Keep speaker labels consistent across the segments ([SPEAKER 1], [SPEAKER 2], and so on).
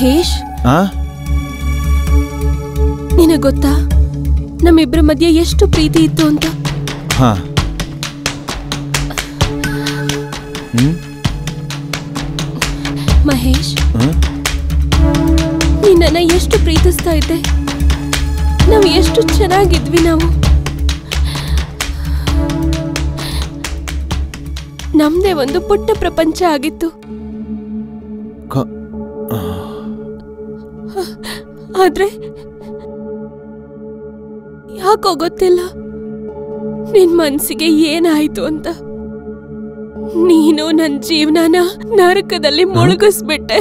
[SPEAKER 1] ಮಹೇಶ್, ನಿನಗೆ ಗೊತ್ತಾ ನಮ್ಮಿಬ್ಬರ ಮಧ್ಯೆ ಎಷ್ಟು ಪ್ರೀತಿ ಇತ್ತು ಅಂತ? ಮಹೇಶ್, ನಿನ್ನ ಎಷ್ಟು ಪ್ರೀತಿಸ್ತಾ ಇದ್ದೆ. ನಾವು ಎಷ್ಟು ಚೆನ್ನಾಗಿದ್ವಿ. ನಾವು ನಮ್ದೇ ಒಂದು ಪುಟ್ಟ ಪ್ರಪಂಚ ಆಗಿತ್ತು. ಆದ್ರೆ ಯಾಕೋ ಗೊತ್ತಿಲ್ಲ ನಿನ್ ಮನ್ಸಿಗೆ ಏನಾಯ್ತು ಅಂತ. ನೀನು ನನ್ನ ಜೀವನನ ನರಕದಲ್ಲಿ ಮುಳುಗಿಸ್ಬಿಟ್ಟೆ.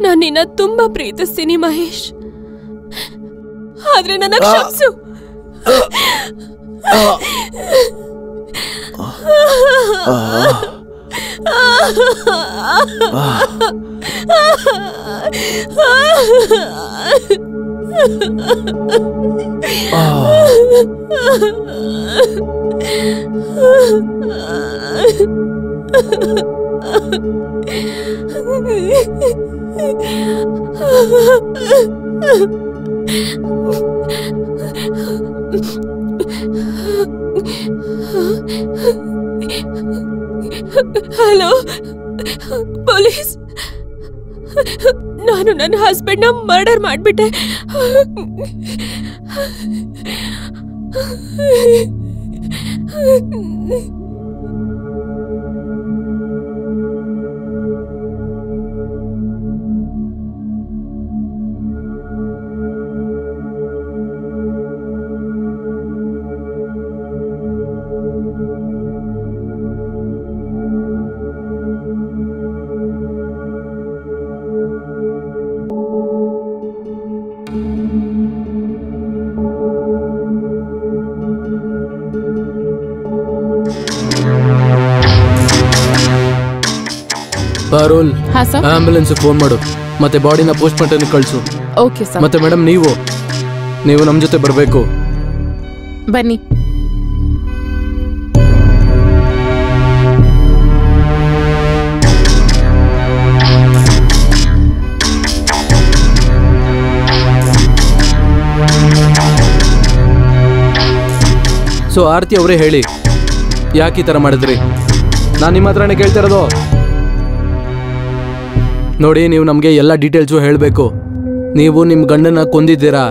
[SPEAKER 1] ನಾನು ನಿನ್ನ ತುಂಬಾ ಪ್ರೀತಿಸ್ತೀನಿ ಮಹೇಶ್, ಆದ್ರೆ ನನ್ನ ಕ್ಷಮಿಸು. ಹಲೋ ಪೊಲೀಸ್, ನಾನು ನನ್ನ ಹಸ್ಬೆಂಡ್ ನ ಮರ್ಡರ್ ಮಾಡ್ಬಿಟ್ಟೆ.
[SPEAKER 2] ಪಾರುಲ್, ಆಂಬ್ಯುಲೆನ್ಸ್ ಫೋನ್ ಮಾಡು, ಮತ್ತೆ ಬಾಡಿನ ಪೋಸ್ಟ್ ಮಾರ್ಟಮ್ ಕಳಿಸು.
[SPEAKER 3] Okay sir.
[SPEAKER 2] ಮತ್ತೆ ಮೇಡಮ್ ನೀವು ನಮ್ಮ ಜೊತೆ ಬರಬೇಕು.
[SPEAKER 3] ಬನ್ನಿ.
[SPEAKER 2] ಸೊ ಆರತಿ ಅವರೇ ಹೇಳಿ, ಯಾಕೆ ಈ ಥರ ಮಾಡಿದ್ರಿ? ನಾನು ನಿಮ್ಮ ಹತ್ರನೇ ಕೇಳ್ತಾ ಇರೋದು. ನೋಡಿ, ನೀವು ನಮಗೆ ಎಲ್ಲ ಡೀಟೇಲ್ಸು ಹೇಳಬೇಕು. ನೀವು ನಿಮ್ಮ ಗಂಡನ ಕೊಂದಿದ್ದೀರಾ,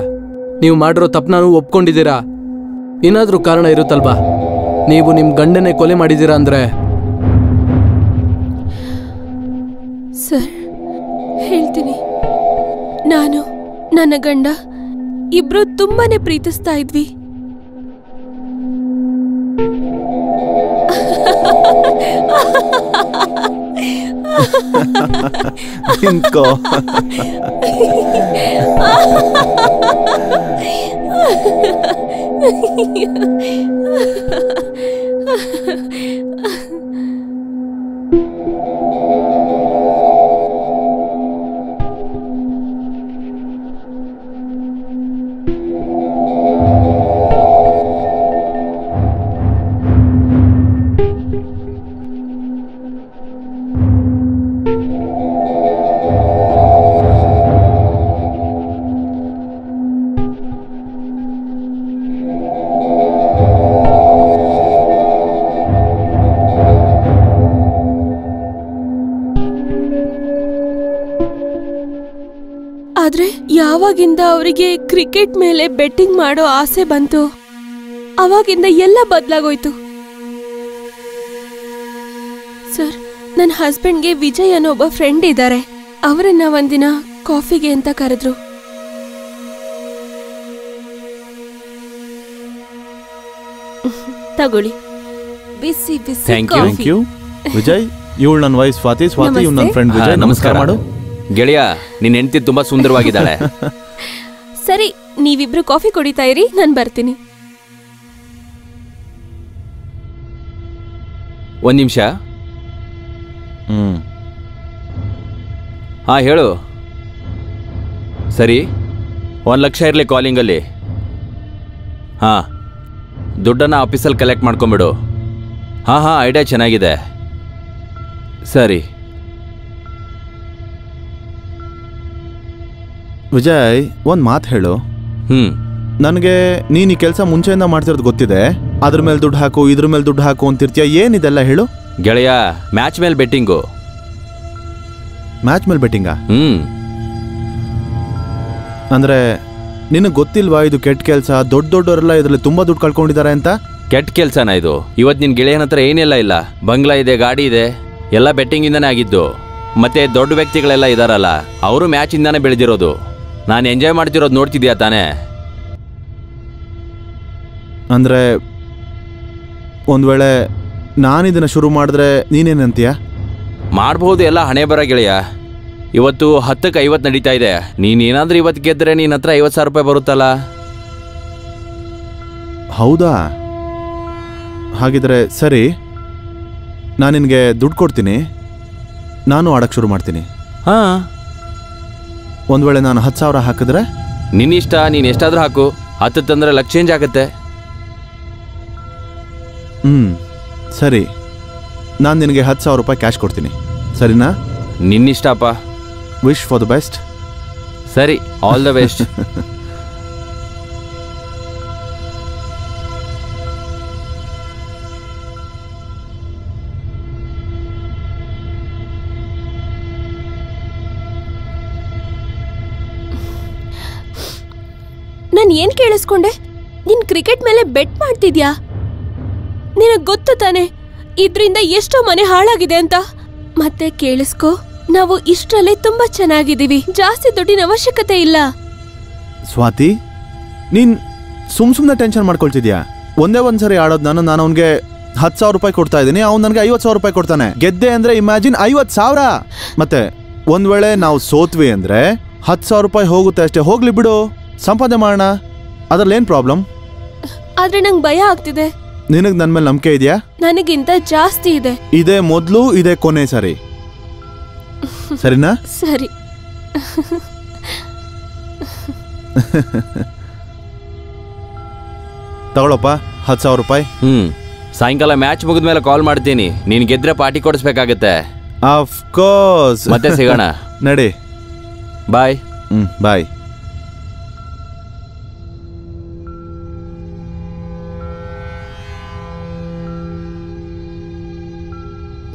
[SPEAKER 2] ನೀವು ಮಾಡಿರೋ ತಪ್ಪನ್ನು ಒಪ್ಕೊಂಡಿದ್ದೀರಾ, ಏನಾದರೂ ಕಾರಣ ಇರುತ್ತಲ್ವಾ? ನೀವು ನಿಮ್ಮ ಗಂಡನೇ ಕೊಲೆ ಮಾಡಿದ್ದೀರಾ ಅಂದರೆ?
[SPEAKER 1] ಸರ್, ಹೇಳ್ತೀನಿ. ನಾನು ನನ್ನ ಗಂಡ ಇಬ್ರು ತುಂಬಾನೇ ಪ್ರೀತಿಸ್ತಾ ಇದ್ವಿ.
[SPEAKER 4] ನಿಂತ್ಕೋ.
[SPEAKER 1] ಆದ್ರೆ ಯಾವಾಗಿಂದ ಅವರಿಗೆ ಕ್ರಿಕೆಟ್ ಮೇಲೆ ಬೆಟ್ಟಿಂಗ್ ಮಾಡೋ ಆಸೆ ಬಂತು, ಅವಾಗಿಂದ ಎಲ್ಲ ಬದಲಾಗೋಯ್ತು. ಸರ್, ನನ್ನ ಹಸ್ಬೆಂಡ್ಗೆ ವಿಜಯ್ ಅನ್ನೋ ಒಬ್ಬ ಫ್ರೆಂಡ್ ಇದ್ದಾರೆ. ಅವರನ್ನ ಒಂದಿನ ಕಾಫಿಗೆ ಅಂತ ಕರೆದ್ರು. ತಗೊಳ್ಳಿ, ಬಿಸಿ ಬಿಸಿ ಕಾಫಿ.
[SPEAKER 4] ವಿಜಯ್, ಇವಳು ನನ್ನ ವೈಫ್ ಸ್ವಾತಿ. ಸ್ವಾತಿ, ಇವ್ನು ನನ್ನ ಫ್ರೆಂಡ್ ವಿಜಯ್. ನಮಸ್ಕಾರ ಮಾಡು.
[SPEAKER 5] ಗೆಳೆಯ, ನಿನ್ನ ಹೆಂಡತಿ ತುಂಬಾ ಸುಂದರವಾಗಿದ್ದಾಳೆ.
[SPEAKER 1] ಸರಿ, ನೀವಿಬ್ರು ಕಾಫಿ ಕುಡಿತಾ ಇರಿ, ನಾನು ಬರ್ತೀನಿ.
[SPEAKER 5] ಒಂದ್ ನಿಮಿಷ. ಹಾ, ಹೇಳು. ಸರಿ, 1 ಲಕ್ಷ ಇರಲಿ ಕಾಲಿಂಗಲ್ಲಿ. ಹಾ, ದುಡ್ಡನ್ನು ಆಫೀಸಲ್ಲಿ ಕಲೆಕ್ಟ್ ಮಾಡ್ಕೊಂಬಿಡು. ಹಾಂ ಹಾಂ, ಐಡಿಯಾ ಚೆನ್ನಾಗಿದೆ. ಸರಿ
[SPEAKER 4] ವಿಜಯ್, ಒಂದು ಮಾತು ಹೇಳು. ನನಗೆ ನೀನು ಈ ಕೆಲಸ ಮುಂಚೆಯಿಂದ ಮಾಡ್ತಿರೋದು ಗೊತ್ತಿದೆ. ಅದ್ರ ಮೇಲೆ ದುಡ್ಡು ಹಾಕು, ಇದ್ರ ಮೇಲೆ ದುಡ್ಡು ಹಾಕು ಅಂತಿರ್ತೀಯ. ಏನಿದೆಲ್ಲ ಹೇಳು.
[SPEAKER 5] ಗೆಳೆಯ, ಮ್ಯಾಚ್ ಮೇಲೆ ಬೆಟ್ಟಿಂಗು.
[SPEAKER 4] ಮ್ಯಾಚ್ ಮೇಲೆ ಬೆಟ್ಟಿಂಗಾ? ಅಂದ್ರೆ ನಿನಗೆ ಗೊತ್ತಿಲ್ವಾ ಇದು ಕೆಟ್ಟ ಕೆಲಸ? ದೊಡ್ಡವರೆಲ್ಲ ಇದರಲ್ಲಿ ತುಂಬಾ ದುಡ್ಡು ಕಳ್ಕೊಂಡಿದ್ದಾರೆ ಅಂತ.
[SPEAKER 5] ಕೆಟ್ಟ ಕೆಲಸನ ಇದು? ಇವತ್ತು ನಿನ್ನ ಗೆಳೆಯನ ಹತ್ರ ಏನೆಲ್ಲ ಇಲ್ಲ, ಬಂಗ್ಲಾ ಇದೆ, ಗಾಡಿ ಇದೆ, ಎಲ್ಲ ಬೆಟ್ಟಿಂಗಿಂದನೇ ಆಗಿದ್ದು. ಮತ್ತೆ ದೊಡ್ಡ ವ್ಯಕ್ತಿಗಳೆಲ್ಲ ಇದಾರಲ್ಲ, ಅವರು ಮ್ಯಾಚಿಂದಾನೇ ಬೆಳೆದಿರೋದು. ನಾನು ಎಂಜಾಯ್ ಮಾಡ್ತಿರೋದು ನೋಡ್ತಿದ್ಯಾ ತಾನೇ?
[SPEAKER 4] ಅಂದ್ರೆ ಒಂದು ವೇಳೆ ನಾನಿದನ್ನು ಶುರು ಮಾಡಿದ್ರೆ ನೀನೇನಂತೀಯ?
[SPEAKER 5] ಮಾಡ್ಬೋದು, ಎಲ್ಲ ಹಣೆ ಬರ ಗೆಳೆಯ. ಇವತ್ತು 10ಕ್ಕೆ 50 ನಡೀತಾ ಇದೆ. ನೀನೇನಾದ್ರೂ ಇವತ್ತು ಗೆದ್ದರೆ ನಿನ್ನ ಹತ್ರ 50,000 ರೂಪಾಯಿ ಬರುತ್ತಲ್ಲ.
[SPEAKER 4] ಹೌದಾ? ಹಾಗಿದ್ರೆ ಸರಿ, ನಾನು ನಿನಗೆ ದುಡ್ಡು ಕೊಡ್ತೀನಿ, ನಾನು ಆಡಕ್ಕೆ ಶುರು ಮಾಡ್ತೀನಿ.
[SPEAKER 5] ಹಾಂ,
[SPEAKER 4] ಒಂದು ವೇಳೆ ನಾನು 10,000 ಹಾಕಿದ್ರೆ?
[SPEAKER 5] ನಿನ್ನಿಷ್ಟ, ನೀನು ಎಷ್ಟಾದರೂ ಹಾಕು. 10 ತಂದರೆ ಲಕ್ ಚೇಂಜ್ ಆಗುತ್ತೆ.
[SPEAKER 4] ಸರಿ, ನಾನು ನಿನಗೆ 10,000 ರೂಪಾಯಿ ಕ್ಯಾಶ್ ಕೊಡ್ತೀನಿ, ಸರಿನಾ?
[SPEAKER 5] ನಿನ್ನಿಷ್ಟಪ್ಪ.
[SPEAKER 4] Wish for the best.
[SPEAKER 5] ಸರಿ, ಆಲ್ ದ ಬೆಸ್ಟ್.
[SPEAKER 1] ನಾನು ಏನ್ ಕೇಳಿಸ್ಕೊಂಡೆ? ನೀನ್ ಕ್ರಿಕೆಟ್ ಮೇಲೆ ಬೆಟ್ ಮಾಡ್ತಿದ್ಯಾ? ನಿನಗ್ ಗೊತ್ತು ತಾನೆ ಇದ್ರಿಂದ ಎಷ್ಟೋ ಮನೆ ಹಾಳಾಗಿದೆ ಅಂತ. ಮತ್ತೆ ಕೇಳಿಸ್ಕೋ, ನಾವು ಇಷ್ಟರಲ್ಲೇ ತುಂಬಾ ಚೆನ್ನಾಗಿದ್ದೀವಿ, ಜಾಸ್ತಿ ದುಡ್ಡಿನ ಅವಶ್ಯಕತೆ ಇಲ್ಲ.
[SPEAKER 4] ಸ್ವಾತಿ, ನೀನ್ ಸುಮ್ನೆ ಟೆನ್ಷನ್ ಮಾಡ್ಕೊಳ್ತಿದ್ಯಾ? ಒಂದೇ ಒಂದ್ಸರಿ ಆಡೋದು ನಾನು ಅವನಿಗೆ 10,000 ರೂಪಾಯಿ ಕೊಡ್ತಾ ಇದ್ದೀನಿ, ಅವ್ನು ನನಗೆ 50,000 ರೂಪಾಯಿ ಕೊಡ್ತಾನೆ. ಗೆದ್ದೆ ಅಂದ್ರೆ ಇಮ್ಯಾಜಿನ್ 50,000. ಮತ್ತೆ ಒಂದ್ ವೇಳೆ ನಾವು ಸೋತ್ವಿ ಅಂದ್ರೆ 10,000 ರೂಪಾಯಿ ಹೋಗುತ್ತೆ ಅಷ್ಟೇ. ಹೋಗ್ಲಿ ಬಿಡು, ಸಂಪಾದನೆ ಮಾಡೋಣ, ಅದ್ರಲ್ಲಿ ಏನ್ ಪ್ರಾಬ್ಲಮ್?
[SPEAKER 1] ಆದ್ರೆ ನಂಗೆ ಭಯ ಆಗ್ತಿದೆ.
[SPEAKER 4] ನಿನಗ್ ನನ್ ಮೇಲೆ ನಂಬಿಕೆ ಇದೆಯಾ?
[SPEAKER 1] ನನಗಿಂತ ಜಾಸ್ತಿ ಇದೆ.
[SPEAKER 4] ಇದೇ ಮೊದ್ಲು, ಇದೇ ಕೊನೆ ಸರಿ, ಸರಿನಾ?
[SPEAKER 1] ಸರಿ.
[SPEAKER 4] ತಗೊಳಪ್ಪ 10,000 ರೂಪಾಯಿ.
[SPEAKER 5] ಸಾಯಂಕಾಲ ಮ್ಯಾಚ್ ಮುಗಿದ್ಮೇಲೆ ಕಾಲ್ ಮಾಡ್ತೀನಿ. ನೀನ್ ಗೆದ್ರೆ ಪಾರ್ಟಿ ಕೊಡಿಸ್ಬೇಕಾಗತ್ತೆ.
[SPEAKER 4] Of course.
[SPEAKER 5] ಮತ್ತೆ ಸಿಗೋಣ.
[SPEAKER 4] ನಡಿ.
[SPEAKER 5] Bye.
[SPEAKER 4] Bye.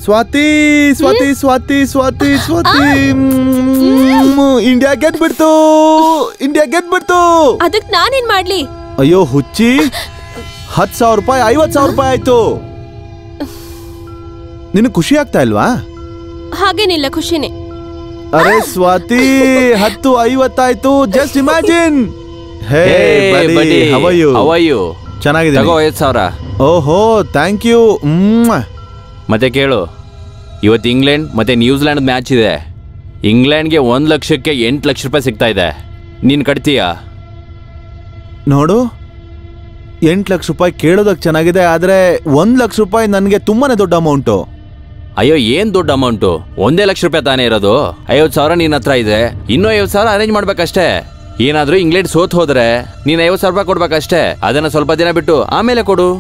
[SPEAKER 4] Swati Swati Swati Swati Swati, India ಗೆದ್ಬಿಡ್ತು, ಇಂಡಿಯಾ ಗೆದ್ಬಿಡ್ತು.
[SPEAKER 1] ಅದಕ್ಕೆ ನಾನೇನ್ ಮಾಡ್ಲಿ?
[SPEAKER 4] ಅಯ್ಯೋ ಹುಚ್ಚಿ, 10,000 ರೂಪಾಯಿ 50,000 ರೂಪಾಯಿ ಆಯ್ತು. ನಿನಗೆ ಖುಷಿ ಆಗ್ತಾ ಇಲ್ವಾ?
[SPEAKER 1] ಹಾಗೇನಿಲ್ಲ, ಖುಷಿನೇ.
[SPEAKER 4] ಅರೆ ಸ್ವಾತಿ, 10-50 ಆಯ್ತು. Just imagine. ಹೇ ಬಡಿ, ಹೌ ಆರ್ ಯು? ಚೆನ್ನಾಗಿದೆ.
[SPEAKER 5] 5,000.
[SPEAKER 4] ಓಹೋ, ಥ್ಯಾಂಕ್ ಯು.
[SPEAKER 5] ಮತ್ತೆ ಕೇಳು, ಇವತ್ತು ಇಂಗ್ಲೆಂಡ್ ಮತ್ತೆ ನ್ಯೂಜಿಲ್ಯಾಂಡ್ ಮ್ಯಾಚ್ ಇದೆ. ಇಂಗ್ಲೆಂಡ್ಗೆ 1 ಲಕ್ಷಕ್ಕೆ 8 ಲಕ್ಷ ರೂಪಾಯಿ ಸಿಗ್ತಾ ಇದೆ. ನೀನು ಕಟ್ತೀಯಾ?
[SPEAKER 4] ನೋಡು, 8 ಲಕ್ಷ ರೂಪಾಯಿ ಕೇಳೋದಕ್ಕೆ ಚೆನ್ನಾಗಿದೆ, ಆದ್ರೆ 1 ಲಕ್ಷ ರೂಪಾಯಿ ನನಗೆ ತುಂಬಾನೇ ದೊಡ್ಡ ಅಮೌಂಟು.
[SPEAKER 5] ಅಯ್ಯೋ, ಏನ್ ದೊಡ್ಡ ಅಮೌಂಟು? 1 ಲಕ್ಷ ರೂಪಾಯಿ ತಾನೇ ಇರೋದು. 50,000 ನಿನ್ನ ಹತ್ರ ಇದೆ, ಇನ್ನೂ 50,000 ಅರೇಂಜ್ ಮಾಡ್ಬೇಕಷ್ಟೇ. ಏನಾದ್ರೂ ಇಂಗ್ಲೆಂಡ್ ಸೋತ್ ಹೋದ್ರೆ ನೀನು 50,000 ರೂಪಾಯಿ ಕೊಡ್ಬೇಕಷ್ಟೇ. ಅದನ್ನ ಸ್ವಲ್ಪ ದಿನ ಬಿಟ್ಟು ಆಮೇಲೆ ಕೊಡು.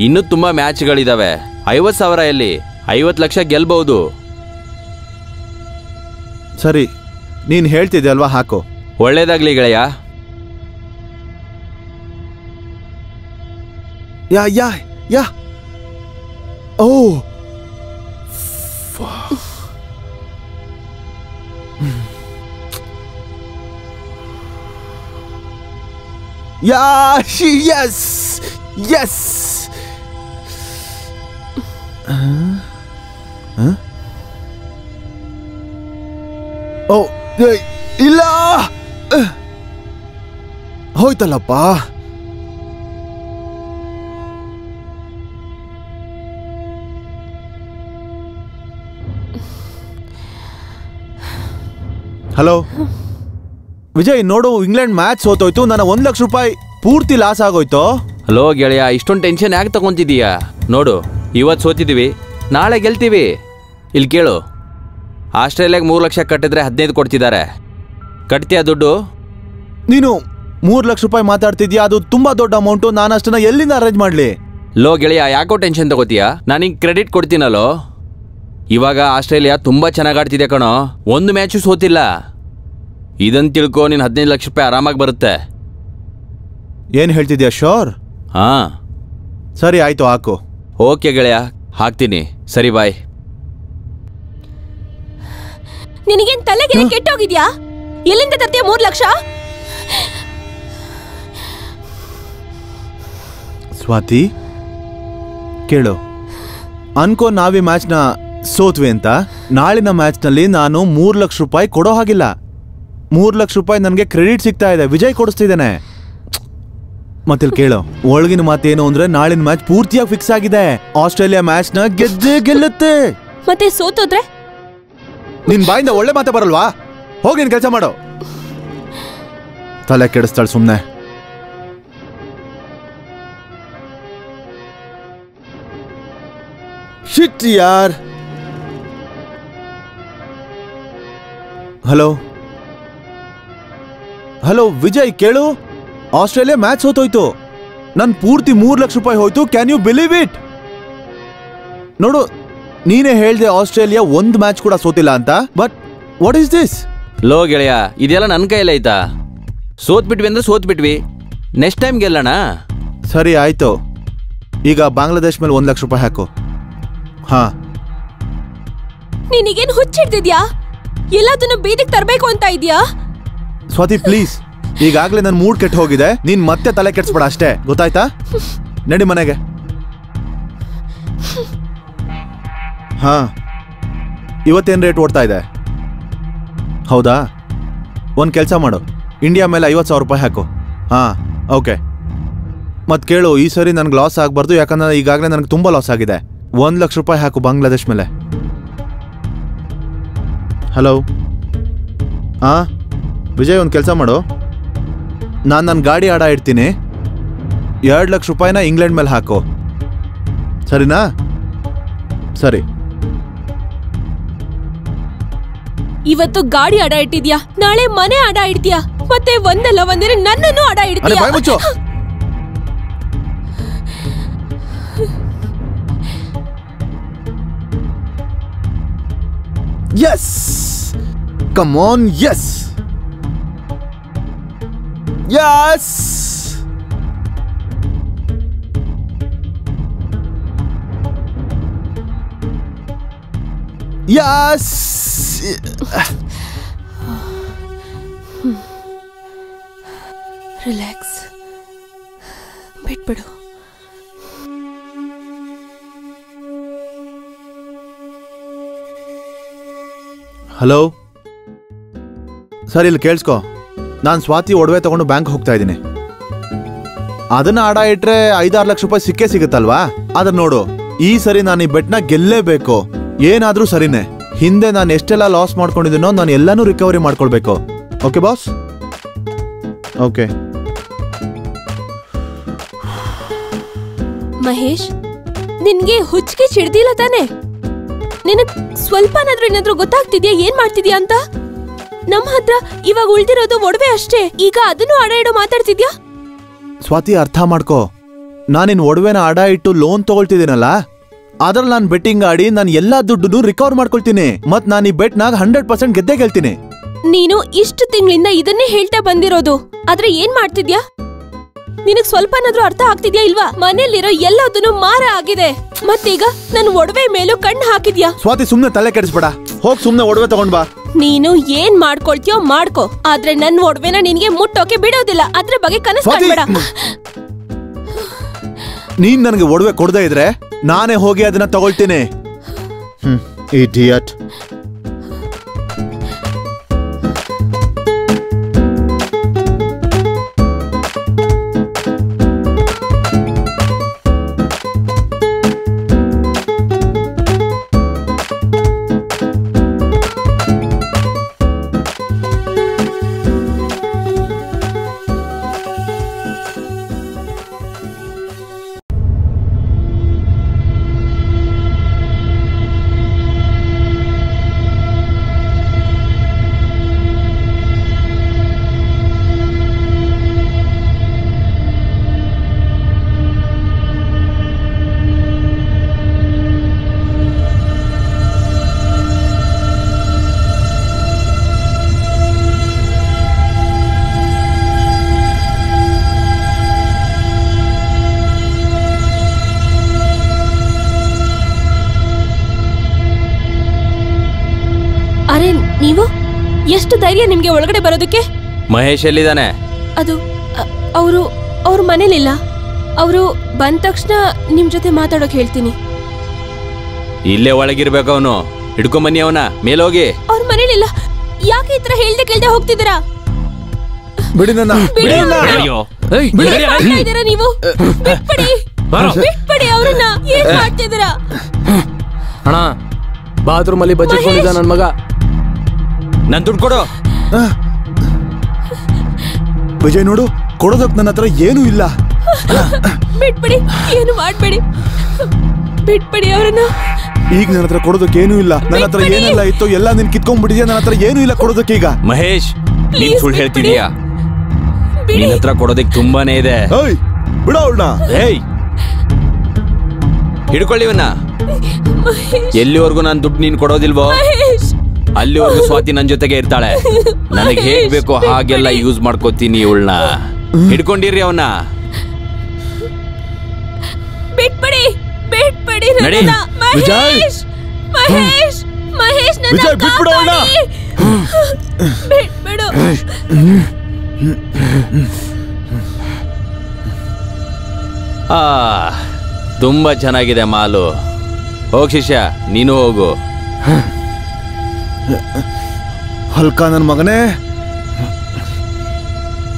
[SPEAKER 5] ಇನ್ನೂ ತುಂಬಾ ಮ್ಯಾಚ್ಗಳಿದಾವೆ. 50,000 ಎಲ್ಲಿ, 50 ಲಕ್ಷ ಗೆಲ್ಬಹುದು.
[SPEAKER 4] ಸರಿ, ನೀನ್ ಹೇಳ್ತಿದ್ದೆ ಅಲ್ವಾ, ಹಾಕು.
[SPEAKER 5] ಒಳ್ಳೇದಾಗ್ಲಿ ಗೆಳೆಯ.
[SPEAKER 4] ಯಾ ಯಾ ಯಾ ಓ, ಯಾ, ಯಸ್ ಯಸ್. ಓ ಇಲ್ಲ, ಹೋಯ್ತಲ್ಲಪ್ಪ. ಹಲೋ ವಿಜಯ್, ನೋಡು, ಇಂಗ್ಲೆಂಡ್ ಮ್ಯಾಚ್ ಸೋತೋಯ್ತು. ನನ್ನ 1 ಲಕ್ಷ ರೂಪಾಯಿ ಪೂರ್ತಿ ಲಾಸ್ ಆಗೋಯ್ತು.
[SPEAKER 5] ಹಲೋ ಗೆಳೆಯ, ಇಷ್ಟೊಂದು ಟೆನ್ಷನ್ ಯಾಕೆ ತಗೊಂತಿದೀಯಾ? ನೋಡು, ಇವತ್ತು ಸೋತಿದ್ದೀವಿ, ನಾಳೆ ಗೆಲ್ತೀವಿ. ಇಲ್ಲಿ ಕೇಳು, ಆಸ್ಟ್ರೇಲಿಯಾಗೆ 3 ಲಕ್ಷ ಕಟ್ಟಿದ್ರೆ 15 ಕೊಡ್ತಿದ್ದಾರೆ. ಕಟ್ತೀಯಾ ದುಡ್ಡು?
[SPEAKER 4] ನೀನು 3 ಲಕ್ಷ ರೂಪಾಯಿ ಮಾತಾಡ್ತಿದ್ಯಾ? ಅದು ತುಂಬಾ ದೊಡ್ಡ ಅಮೌಂಟು. ನಾನು ಅಷ್ಟನ್ನ ಎಲ್ಲಿಂದ ಅರೇಂಜ್ ಮಾಡ್ಲಿ?
[SPEAKER 5] ಲೋ ಗೆಳೆಯ, ಯಾಕೋ ಟೆನ್ಷನ್ ತಗೋತೀಯ? ನಾನೀಗ ಕ್ರೆಡಿಟ್ ಕೊಡ್ತೀನಲ್ಲೋ. ಇವಾಗ ಆಸ್ಟ್ರೇಲಿಯಾ ತುಂಬಾ ಚೆನ್ನಾಗಿ ಆಡ್ತಿದೆ ಕಣೋ, ಒಂದು ಮ್ಯಾಚು ಸೋತಿಲ್ಲ. ಇದನ್ ತಿಳ್ಕೊ, ನೀನು 15 ಲಕ್ಷ ರೂಪಾಯಿ ಆರಾಮಾಗಿ ಬರುತ್ತೆ.
[SPEAKER 4] ಏನ್ ಹೇಳ್ತಿದ್ಯಾ? ಶೋರ್?
[SPEAKER 5] ಹಾ
[SPEAKER 4] ಸರಿ ಆಯ್ತು, ಹಾಕು.
[SPEAKER 5] ಓಕೆ ಗೆಳೆಯ, ಹಾಕ್ತೀನಿ. ಸರಿ, ಬಾಯ್.
[SPEAKER 1] ನಿನಗೇನ್ ತಲೆಗೆ ಕೆಟ್ಟೋಗಿದ್ಯಾ? ಎಲ್ಲಿಂದ ತರ್ತೀಯ 3 ಲಕ್ಷ?
[SPEAKER 4] ಸ್ವಾತಿ ಕೇಳು, ಅನ್ಕೋ ನಾವೀ ಮ್ಯಾಚ್ನ ಸೋತ್ವಿ ಅಂತ. ನಾಳಿನ ಮ್ಯಾಚ್ನಲ್ಲಿ ನಾನು 3 ಲಕ್ಷ ರೂಪಾಯಿ ಕೊಡೋ ಹಾಗಿಲ್ಲ. 3 ಲಕ್ಷ ರೂಪಾಯಿ ನನಗೆ ಕ್ರೆಡಿಟ್ ಸಿಗ್ತಾ ಇದೆ, ವಿಜಯ್ ಕೊಡಿಸ್ತಿದ್ದೇನೆ. ಮತ್ತಿಲ್ಲಿ ಕೇಳು, ಒಳಗಿನ ಮಾತೇನು ಅಂದ್ರೆ ನಾಳಿನ ಮ್ಯಾಚ್ ಪೂರ್ತಿಯಾಗಿ ಫಿಕ್ಸ್ ಆಗಿದೆ. ಆಸ್ಟ್ರೇಲಿಯಾ ಮ್ಯಾಚ್ನ ಗೆದ್ದೇ ಗೆಲ್ಲುತ್ತೆ.
[SPEAKER 1] ಮತ್ತೆ ಸೋತೋದ್ರೆ?
[SPEAKER 4] ನಿನ್ ಬಾಯಿಂದ ಒಳ್ಳೆ ಮಾತೆ ಬರಲ್ವಾ? ಹೋಗಿ ನಿನ್ ಕೆಲಸ ಮಾಡು. ತಲೆ ಕೆಡಿಸ್ತಾಳೆ ಸುಮ್ನೆ. ಶಿಟ್ ಯಾರ್. ಹಲೋ ಹಲೋ ವಿಜಯ್, ಕೇಳು. ಆಸ್ಟ್ರೇಲಿಯಾ ಮ್ಯಾಚ್ ಸೋತೋಯ್ತು. ನನ್ ಪೂರ್ತಿ 3 ಲಕ್ಷ ರೂಪಾಯಿ ಹೋಯ್ತು. Can you believe it? ನೋಡು, ನೀನೇ ಹೇಳ್ದೆ ಆಸ್ಟ್ರೇಲಿಯಾ ಒಂದು ಮ್ಯಾಚ್ ಕೂಡ ಸೋತಿಲ್ಲ ಅಂತ. But what is this?
[SPEAKER 5] ಲೋ ಗೆಳೆಯ, ಇದೆಲ್ಲ ನನ್ನ ಕೈಯಲ್ಲಿ ಆಯ್ತಾ? ಸೋತ್ಬಿಟ್ವಿ ಅಂದ್ರೆ ಸೋತ್ಬಿಟ್ವಿ, ನೆಕ್ಸ್ಟ್ ಟೈಮ್ ಗೆಲ್ಲೋಣ.
[SPEAKER 4] ಸರಿ ಆಯ್ತು, ಈಗ ಬಾಂಗ್ಲಾದೇಶ್ ಮೇಲೆ 1 ಲಕ್ಷ ರೂಪಾಯಿ ಹಾಕು. ಹಾ.
[SPEAKER 1] ನಿನಗೇನ್ ಹುಚ್ಚಿಡ್ತಿದ್ಯಾ? ಎಲ್ಲದನ್ನು ಬೀದಿಗೆ ತರಬೇಕು ಅಂತ ಇದೆಯಾ?
[SPEAKER 4] ಸ್ವಾತಿ ಪ್ಲೀಸ್, ಈಗಾಗ್ಲೇ ನನ್ನ ಮೂಡ್ ಕೆಟ್ಟು ಹೋಗಿದೆ. ನೀನ್ ಮತ್ತೆ ತಲೆ ಕೆಡ್ಸ್ಬೇಡ ಅಷ್ಟೇ, ಗೊತ್ತಾಯ್ತಾ? ನಡಿ ಮನೆಗೆ. ಹಾ, ಇವತ್ತೇನ್ ರೇಟ್ ಓಡ್ತಾ ಇದೆ? ಹೌದಾ, ಒಂದು ಕೆಲಸ ಮಾಡು, ಇಂಡಿಯಾ ಮೇಲೆ 50,000 ರೂಪಾಯಿ ಹಾಕು. ಹಾ ಓಕೆ. ಮತ್ತೆ ಕೇಳು, ಈ ಸರಿ ನನಗೆ ಲಾಸ್ ಆಗಬಾರ್ದು, ಯಾಕಂದ್ರೆ ಈಗಾಗಲೇ ನನಗೆ ತುಂಬ ಲಾಸ್ ಆಗಿದೆ. 1 ಲಕ್ಷ ರೂಪಾಯಿ ಹಾಕು ಬಾಂಗ್ಲಾದೇಶ್ ಮೇಲೆ. ಹಲೋ. ಹಾ ವಿಜಯ್, ಒಂದು ಕೆಲಸ ಮಾಡು, ನಾನು ನನ್ನ ಗಾಡಿ ಆಡ ಇಡ್ತೀನಿ. 2 ಲಕ್ಷ ರೂಪಾಯಿನ ಇಂಗ್ಲೆಂಡ್ ಮೇಲೆ ಹಾಕು, ಸರಿನಾ? ಸರಿ.
[SPEAKER 1] ಇವತ್ತು ಗಾಡಿ ಅಡ ಇಟ್ಟಿದ್ಯಾ, ನಾಳೆ ಮನೆ ಅಡ ಇಡ್ತೀಯಾ, ಮತ್ತೆ ಒಂದಲ್ಲ ಒಂದಿನ ನನ್ನನ್ನು ಅಡ ಇಡ್ತೀಯಾ.
[SPEAKER 4] ಬಾಯ್ ಮುಚ್ಚು. Yes! Come on, yes! Yes! Yes!
[SPEAKER 1] Relax, ಬಿಟ್ಬಿಡು.
[SPEAKER 4] ಹಲೋ ಸರ್, ಇಲ್ಲಿ ಕೇಳಿಸ್ಕೊ. ನಾನು ಸ್ವಾತಿ ಒಡವೆ ತಗೊಂಡು ಬ್ಯಾಂಕ್ ಹೋಗ್ತಾ ಇದ್ದೀನಿ. ಅದನ್ನ ಆಡ ಇಟ್ರೆ 5-6 ಲಕ್ಷ ರೂಪಾಯಿ ಸಿಕ್ಕೇ ಸಿಗುತ್ತಲ್ವಾ? ಆದ್ರೆ ನೋಡು, ಈ ಸರಿ ನಾನು ಈ ಬೆಟ್ನ ಗೆಲ್ಲೇಬೇಕು. ಏನಾದ್ರೂ ಸರಿನೇ. ಹಿಂದೆ ನಾನು ಎಷ್ಟೆಲ್ಲ ಲಾಸ್ ಮಾಡ್ಕೊಂಡಿದ್ದೀನೋ ನಾನು ಎಲ್ಲಾನು ರಿಕವರಿ ಮಾಡ್ಕೊಳ್ಬೇಕು. Okay boss? ಓಕೆ.
[SPEAKER 1] ಮಹೇಶ್, ನಿನ್ಗೆ ಹುಚ್ಚಿಗೆ ಚಿಡ್ದಿಲ್ಲ ತಾನೆ? ನಿನಗ್ ಸ್ವಲ್ಪನಾದ್ರೂ ಏನಾದ್ರೂ ಗೊತ್ತಾಗ್ತಿದ್ಯಾ ಏನ್ ಮಾಡ್ತಿದ್ಯಾ ಅಂತ? ನಮ್ಮ ಹತ್ರ ಇವಾಗ ಉಳ್ದಿರೋದು ಒಡವೆ ಅಷ್ಟೇ, ಈಗ ಅದನ್ನು ಅಡ ಇಡೋ ಮಾತಾಡ್ತಿದ್ಯಾ?
[SPEAKER 4] ಸ್ವಾತಿ, ಅರ್ಥ ಮಾಡ್ಕೋ. ನಾನಿನ್ ಒಡವೆನ ಅಡ ಇಟ್ಟು ಲೋನ್ ತಗೊಳ್ತಿದ್ದೀನಲ್ಲ, ಅದ್ರಲ್ಲಿ ನಾನು ಬೆಟ್ಟಿಂಗ್ ಆಡಿ ನಾನು ಎಲ್ಲಾ ದುಡ್ಡು ರಿಕವರ್ ಮಾಡ್ಕೊಳ್ತೀನಿ. ಮತ್ ನಾನು ಈ ಬೆಟ್ನಾಗ 100% ಗೆದ್ದೇ ಗೆಲ್ತೀನಿ.
[SPEAKER 1] ನೀನು ಇಷ್ಟು ತಿಂಗಳಿಂದ ಇದನ್ನೇ ಹೇಳ್ತಾ ಬಂದಿರೋದು, ಆದ್ರೆ ಏನ್ ಮಾಡ್ತಿದ್ಯಾ? ನಿನಗ್ ಸ್ವಲ್ಪನಾದ್ರೂ ಅರ್ಥ ಆಗ್ತಿದ್ಯಾ ಇಲ್ವಾ? ಮನೇಲಿರೋ ಎಲ್ಲದನ್ನು ಮಾರ ಆಗಿದೆ, ಮತ್ತೀಗ ನನ್ ಒಡವೆ ಮೇಲೂ ಕಣ್ಣು ಹಾಕಿದ್ಯಾ?
[SPEAKER 4] ಸ್ವಾತಿ, ಸುಮ್ನೆ ತಲೆ ಕೆಡಿಸ್ಬೇಡ. ಹೋಗ್ ಸುಮ್ನೆ ಒಡವೆ ತಗೊಂಡ್ ಬಾ.
[SPEAKER 1] ನೀನು ಏನ್ ಮಾಡ್ಕೊಳ್ತೀಯೋ ಮಾಡ್ಕೋ, ಆದ್ರೆ ನನ್ ಒಡವೆನ ನಿನ್ಗೆ ಮುಟ್ಟೋಕೆ ಬಿಡೋದಿಲ್ಲ. ಅದ್ರ ಬಗ್ಗೆ ಕನಸು ಕಾಣ್ಬೇಡ.
[SPEAKER 4] ನೀನ್ ನನಗೆ ಒಡವೆ ಕೊಡದೇ ಇದ್ರೆ ನಾನೇ ಹೋಗಿ ಅದನ್ನ ತಗೊಳ್ತೀನಿ. ಇಡಿಯಟ್.
[SPEAKER 1] ಎಷ್ಟು ಧೈರ್ಯ ನಿಮ್ಗೆ ಒಳಗಡೆ ಬರೋದಕ್ಕೆ?
[SPEAKER 5] ಮಹೇಶ್ ಎಲ್ಲಿದ್ದಾನೆ?
[SPEAKER 1] ಅದು ಅವ್ರ ಮನೇಲಿಲ್ಲ. ಅವರು ಬಂದ ತಕ್ಷಣ ನಿಮ್ ಜೊತೆ ಮಾತಾಡೋಕ್ ಹೇಳ್ತೀನಿ.
[SPEAKER 5] ಇಲ್ಲೇ ಒಳಗಿರ್ಬೇಕು ಅವನು. ಹಿಡ್ಕೊಂಬನ್ನಿ ಅವನ, ಮೇಲೋಗಿ.
[SPEAKER 1] ಅವ್ರ ಮನೇಲಿಲ್ಲ. ಯಾಕೆ ಈ ತರ ಹೇಳ್ದೆ ಕೇಳ್ದೆ ಹೋಗ್ತಿದ್ದೀರಾ?
[SPEAKER 4] ಬಿಡಿ ನನ್ನ, ಬಿಡಿ ನನ್ನ.
[SPEAKER 1] ನೀವು ಬಿಟ್ಬಿಡಿ ಅವ್ರನ್ನ. ಏನ್ ಮಾಡ್ತಿದ್ದೀರಾ?
[SPEAKER 2] ಅಣ್ಣ, ಬಾತ್ರೂಮ್ ಅಲ್ಲಿ ಬಚ್ಚಿಟ್ಕೊಂಡಿದ್ದ ನನ್ ಮಗ.
[SPEAKER 5] ನನ್ ದುಡ್ಡು ಕೊಡು.
[SPEAKER 4] ವಿಜಯ್ ನೋಡು, ಕೊಡೋದಕ್ ನನ್ನ ಹತ್ರ ಏನೂ ಇಲ್ಲ.
[SPEAKER 1] ಬಿಟ್ಬಿಡಿ, ಏನು ಮಾಡ್ಬೇಡಿ, ಬಿಟ್ಬಿಡಿ ಅವ್ರನ್ನ.
[SPEAKER 4] ಈಗ ನನ್ನ ಹತ್ರ ಕೊಡೋದಕ್ಕೆ ಏನೂ ಇಲ್ಲ. ನನ್ನ ಹತ್ರ ಏನೆಲ್ಲ ಇತ್ತು ಎಲ್ಲ ನೀನ್ ಕಿತ್ಕೊಂಡ್ಬಿಟ್ಟಿದ್ಯಾ. ನನ್ನ ಹತ್ರ ಏನೂ ಇಲ್ಲ ಕೊಡೋದಕ್ಕೆ ಈಗ.
[SPEAKER 5] ಮಹೇಶ್, ನೀನ್ ಸುಳ್ಳು ಹೇಳ್ತಿದೀಯಾ? ನಿನ್ನ ಹತ್ರ ಕೊಡೋದಕ್ಕೆ ತುಂಬಾನೇ ಇದೆ.
[SPEAKER 4] ಬಿಡೋ ಅವ್ಳನ್ನ.
[SPEAKER 5] ಏಯ್, ಹಿಡ್ಕೊಳ್ಳಿವನ್ನ. ಎಲ್ಲಿವರೆಗೂ ನಾನು ದುಡ್ಡು ನೀನ್ ಕೊಡೋದಿಲ್ವೋ ಅಲ್ಲಿವರೆಗೂ ಸ್ವಾತಿ ನನ್ ಜೊತೆಗೆ ಇರ್ತಾಳೆ. ನನಗೆ ಹೇಗ್ ಬೇಕೋ ಹಾಗೆಲ್ಲ ಯೂಸ್ ಮಾಡ್ಕೋತೀನಿ ಇವಳನ್ನ. ಹಿಡ್ಕೊಂಡಿರಿ ಅವನ್ನ.
[SPEAKER 1] ಬಿಟ್ಬಿಡಿ, ಬಿಟ್ಬಿಡಿ
[SPEAKER 5] ನಡಿ.
[SPEAKER 1] ಮಹೇಶ್, ಮಹೇಶ್, ಮಹೇಶ್,
[SPEAKER 4] ವಿಜಯ್, ಬಿಟ್ಬಿಡು ಅವ್ಳನ್ನ.
[SPEAKER 1] ಬಿಟ್ಬಿಡು.
[SPEAKER 5] ತುಂಬಾ ಚೆನ್ನಾಗಿದೆ ಮಾಲು. ಹೋಗ್ ಶಿಷ್ಯ, ನೀನು ಹೋಗು.
[SPEAKER 4] ಹಲ್ಕ ನನ್ ಮಗನೇ,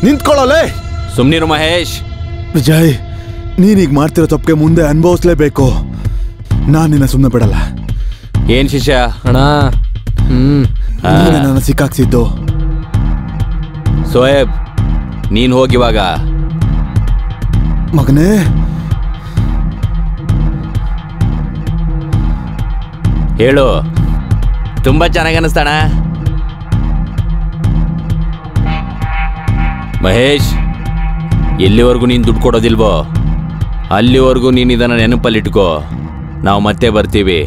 [SPEAKER 4] ನಿಂತ್ಕೊಳ್ಳಲೇ.
[SPEAKER 5] ಸುಮ್ನಿರು ಮಹೇಶ್.
[SPEAKER 4] ವಿಜಯ್, ನೀನೀಗ ಮಾಡ್ತಿರೋ ತಪ್ಪಿಗೆ ಮುಂದೆ ಅನುಭವಿಸ್ಲೇಬೇಕು. ನಾನ್ ನಿನ್ನ ಸುಮ್ಮನೆ ಬಿಡಲ್ಲ.
[SPEAKER 5] ಏನ್ ಶಿಷ್ಯ?
[SPEAKER 2] ಅಣ್ಣ,
[SPEAKER 4] ನನ್ನ ಸಿಕ್ಕಾಕ್ಸಿದ್ದು.
[SPEAKER 5] ಸೋಯಬ್, ನೀನ್ ಹೋಗಿವಾಗ.
[SPEAKER 4] ಮಗನೇ,
[SPEAKER 5] ಹೇಳು. ತುಂಬಾ ಚೆನ್ನಾಗಿ ಅನಿಸ್ತಾಣ ಮಹೇಶ್. ಎಲ್ಲಿವರೆಗೂ ನೀನು ದುಡ್ಡು ಕೊಡೋದಿಲ್ವೋ ಅಲ್ಲಿವರೆಗೂ ನೀನು ಇದನ್ನ ನೆನಪಲ್ಲಿಟ್ಕೋ. ನಾವು ಮತ್ತೆ ಬರ್ತೀವಿ.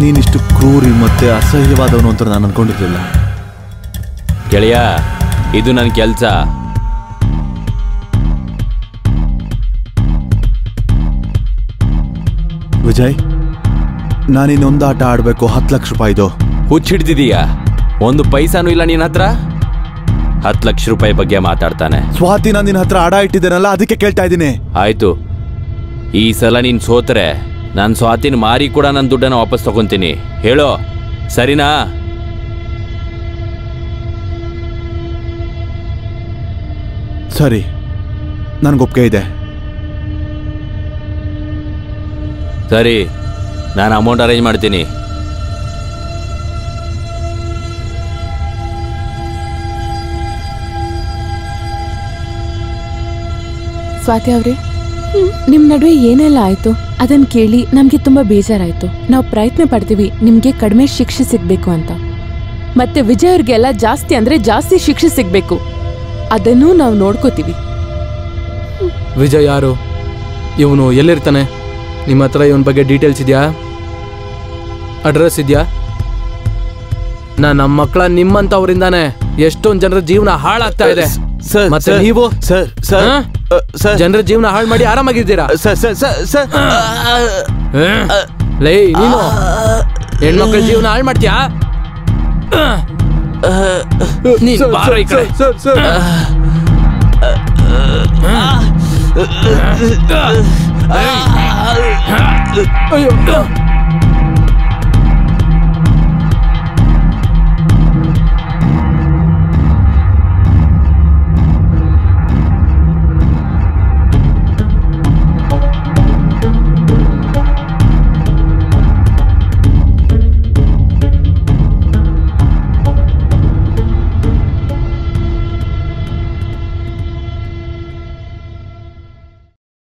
[SPEAKER 4] ನೀನಿಷ್ಟು ಕ್ರೂರಿ ಮತ್ತೆ ಅಸಹ್ಯವಾದವನು ಅಂತ ನಾನು ಅನ್ಕೊಂಡಿರ್ಲಿಲ್ಲ.
[SPEAKER 5] ಗೆಳೆಯ, ಇದು ನನ್ನ ಕೆಲಸ.
[SPEAKER 4] ವಿಜಯ್, ನಾನಿನ್ನೊಂದು ಆಟ ಆಡಬೇಕು. 10 ಲಕ್ಷ ರೂಪಾಯಿದು.
[SPEAKER 5] ಹುಚ್ಚಿಡ್ದಿದೀಯಾ? ಒಂದು ಪೈಸಾನು ಇಲ್ಲ ನಿನ್ನ ಹತ್ರ. 10 ಲಕ್ಷ ರೂಪಾಯಿ ಬಗ್ಗೆ ಮಾತಾಡ್ತಾನೆ.
[SPEAKER 4] ಸ್ವಾತಿ, ನಾನು ನಿನ್ನ ಹತ್ರ ಆಡ ಇಟ್ಟಿದ್ದೇನಲ್ಲ, ಅದಕ್ಕೆ ಕೇಳ್ತಾ ಇದ್ದೀನಿ.
[SPEAKER 5] ಆಯ್ತು, ಈ ಸಲ ನೀನ್ ಸೋತ್ರೆ ನಾನು ಸ್ವಾತಿನ ಮಾರಿ ಕೂಡ ನನ್ನ ದುಡ್ಡನ್ನು ವಾಪಸ್ ತಗೊಂತೀನಿ. ಹೇಳೋ, ಸರಿನಾ?
[SPEAKER 4] ಸರಿ, ನನ್ಗೊಪ್ಪಿಗೆ ಇದೆ.
[SPEAKER 5] ಸರಿ, ನಾನು ಅಮೌಂಟ್ ಅರೇಂಜ್ ಮಾಡ್ತೀನಿ.
[SPEAKER 3] ಸ್ವಾತಿ ಅವ್ರೆ, ನಿಮ್ ನಡುವೆ ಏನೆಲ್ಲ ಆಯ್ತು ಅದನ್ನ ಕೇಳಿ ನಮ್ಗೆ ತುಂಬಾ ಬೇಜಾರಾಯ್ತು. ನಾವು ಪ್ರಯತ್ನ ಪಡ್ತೀವಿ ನಿಮ್ಗೆ ಕಡಿಮೆ ಶಿಕ್ಷೆ ಸಿಗ್ಬೇಕು ಅಂತ. ಮತ್ತೆ ವಿಜಯ್ ಅವ್ರಿಗೆಲ್ಲ ಜಾಸ್ತಿ ಅಂದ್ರೆ ಜಾಸ್ತಿ ಶಿಕ್ಷೆ ಸಿಗ್ಬೇಕು. ಅದನ್ನು ನಾವು ನೋಡ್ಕೋತೀವಿ.
[SPEAKER 2] ವಿಜಯ್ ಯಾರು? ಇವನು ಎಲ್ಲಿರ್ತಾನೆ? ನಿಮ್ಮ ಹತ್ರ ಇವನ ಬಗ್ಗೆ ಡೀಟೇಲ್ಸ್ ಇದೆಯಾ? ಅಡ್ರೆಸ್ ಇದೆಯಾ? ನಮ್ಮ ಮಕ್ಕಳ ನಿಮ್ಮಂತವರಿಂದಾನೆ ಎಷ್ಟೊಂದು ಜನರ ಜೀವನ ಹಾಳಾಗ್ತಾ ಇದೆ. ಮತ್ತೆ ನೀವು ಜನರ ಜೀವನ ಹಾಳು ಮಾಡಿ ಆರಾಮಾಗಿದ್ದೀರಾ? ಲೇ, ನೀನು ಹೆಣ್ಮಕ್ಳ ಜೀವನ ಹಾಳು ಮಾಡ್ತೀಯಾ? ನೀನು ಬಾರೋ ಈ ಕಡೆ. ಅಯ್ಯೋ